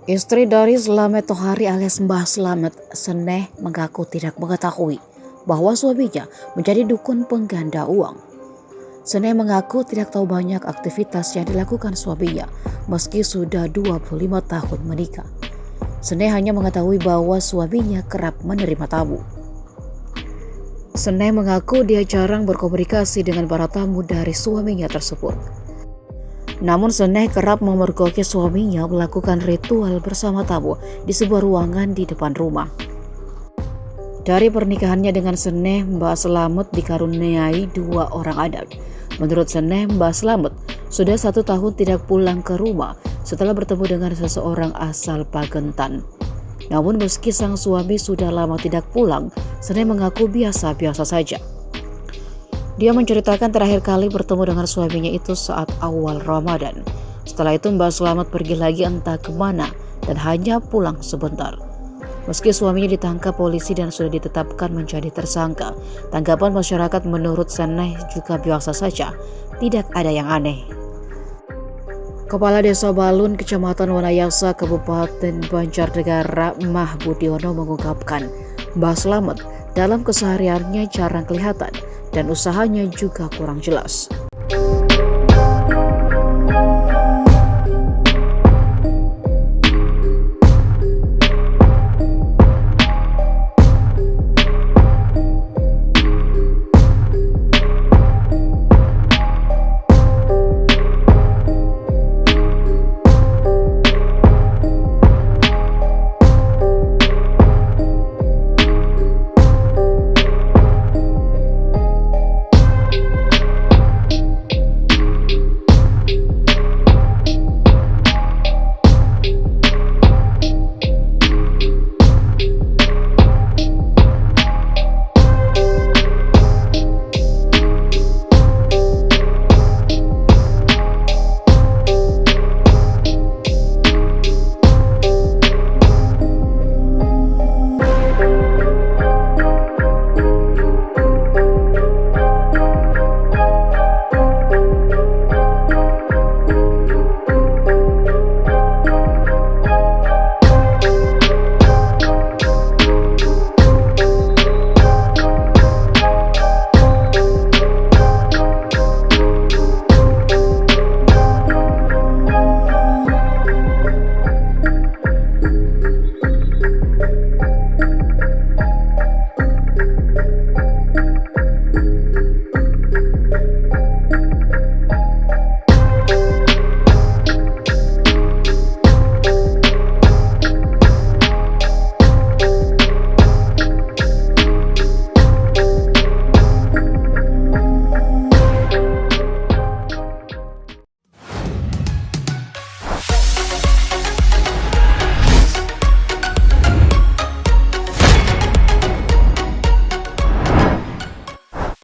Istri dari Slamet Tohari alias Mbah Slamet, Seneh, mengaku tidak mengetahui bahwa suaminya menjadi dukun pengganda uang. Seneh mengaku tidak tahu banyak aktivitas yang dilakukan suaminya meski sudah 25 tahun menikah. Seneh hanya mengetahui bahwa suaminya kerap menerima tamu. Seneh mengaku dia jarang berkomunikasi dengan para tamu dari suaminya tersebut. Namun Seneh kerap memergoki suaminya melakukan ritual bersama tamu di sebuah ruangan di depan rumah. Dari pernikahannya dengan Seneh, Mbah Slamet dikaruniai 2 orang anak. Menurut Seneh, Mbah Slamet sudah 1 tahun tidak pulang ke rumah setelah bertemu dengan seseorang asal Pagentan. Namun meski sang suami sudah lama tidak pulang, Seneh mengaku biasa-biasa saja. Dia menceritakan terakhir kali bertemu dengan suaminya itu saat awal Ramadan. Setelah itu Mbah Slamet pergi lagi entah kemana dan hanya pulang sebentar. Meski suaminya ditangkap polisi dan sudah ditetapkan menjadi tersangka, tanggapan masyarakat menurut Seneh juga biasa saja, tidak ada yang aneh. Kepala Desa Balun, Kecamatan Wanayasa, Kabupaten Banjarnegara, Mah Budiono mengungkapkan, Mbah Slamet dalam kesehariannya jarang kelihatan dan usahanya juga kurang jelas.